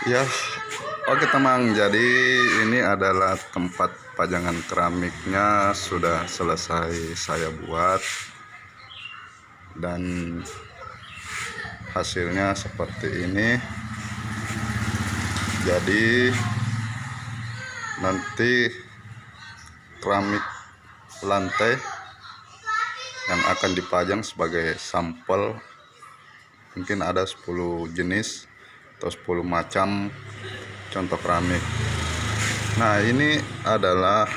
Ya, oke teman. Jadi ini adalah tempat pajangan keramiknya sudah selesai saya buat dan hasilnya seperti ini. Jadi nanti keramik lantai yang akan dipajang sebagai sampel, mungkin ada 10 jenis atau 10 macam contoh keramik. Nah, ini adalah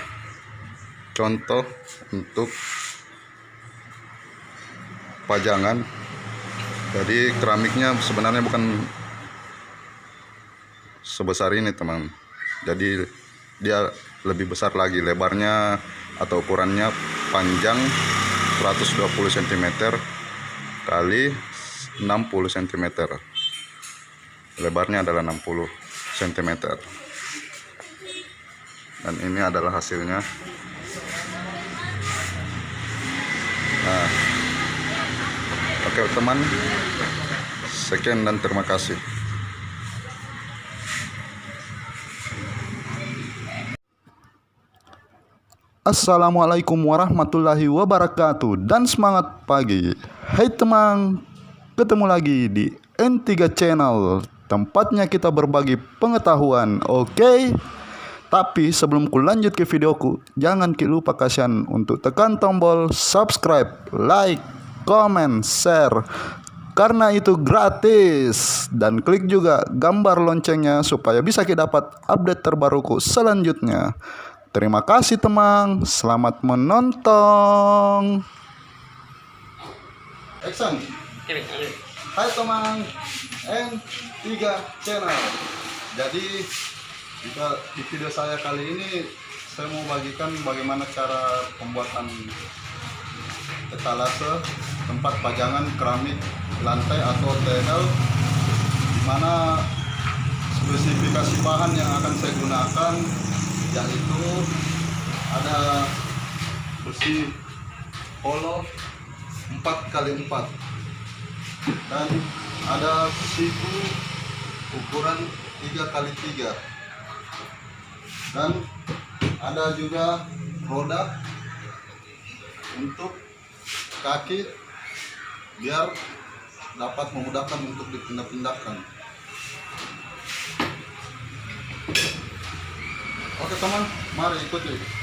contoh untuk pajangan. Jadi keramiknya sebenarnya bukan sebesar ini teman, jadi dia lebih besar lagi, lebarnya atau ukurannya panjang 120 cm kali 60 cm, lebarnya adalah 60 cm. Dan ini adalah hasilnya. Nah, oke teman, sekian dan terima kasih. Assalamualaikum warahmatullahi wabarakatuh dan semangat pagi. Hai teman, ketemu lagi di N3 Channel, tempatnya kita berbagi pengetahuan, oke? Tapi sebelum ku lanjut ke videoku, jangan lupa kasihan untuk tekan tombol subscribe, like, comment, share, karena itu gratis. Dan klik juga gambar loncengnya supaya bisa kita dapat update terbaruku selanjutnya. Terima kasih teman, selamat menonton. Action. Hai teman, N3 Channel. Jadi di video saya kali ini saya mau bagikan bagaimana cara pembuatan etalase tempat pajangan keramik lantai atau TL, dimana spesifikasi bahan yang akan saya gunakan yaitu ada besi holo 4x4 dan ada siku ukuran 3x3 dan ada juga roda untuk kaki biar dapat memudahkan untuk dipindah-pindahkan. Oke teman, mari ikuti.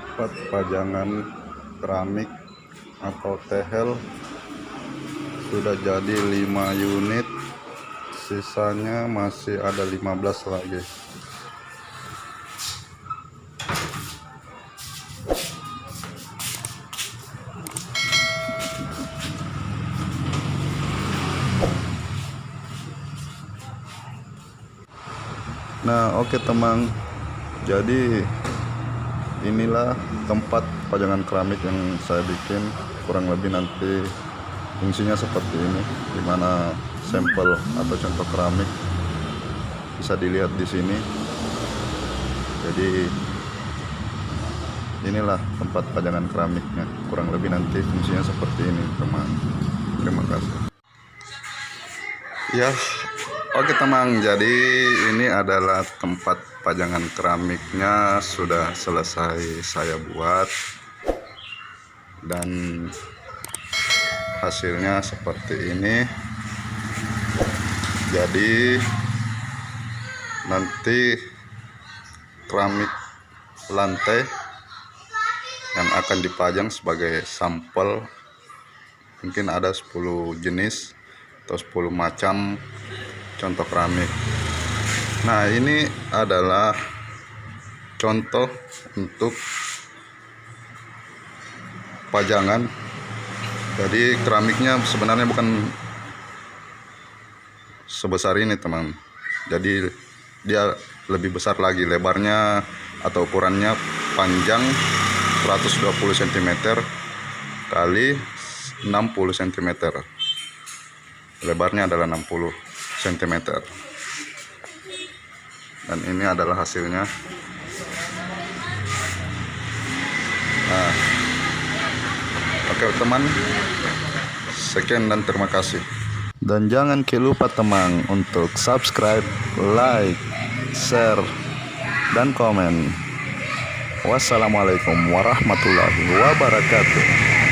tempat pajangan keramik atau tehel sudah jadi 5 unit, sisanya masih ada 15 lagi. Nah, oke teman, jadi inilah tempat pajangan keramik yang saya bikin. Kurang lebih nanti fungsinya seperti ini, dimana sampel atau contoh keramik bisa dilihat di sini. Jadi inilah tempat pajangan keramiknya, kurang lebih nanti fungsinya seperti ini teman. Terima kasih ya. Oke teman, jadi ini adalah tempat pajangan keramiknya sudah selesai saya buat, dan hasilnya seperti ini. Jadi nanti keramik lantai yang akan dipajang sebagai sampel, mungkin ada 10 jenis atau 10 macam contoh keramik. Nah, ini adalah contoh untuk pajangan. Jadi keramiknya sebenarnya bukan sebesar ini teman, jadi dia lebih besar lagi, lebarnya atau ukurannya panjang 120 cm kali 60 cm, lebarnya adalah 60 cm, dan ini adalah hasilnya. Nah, oke teman, sekian dan terima kasih. Dan jangan lupa teman untuk subscribe, like, share, dan komen. Wassalamualaikum warahmatullahi wabarakatuh.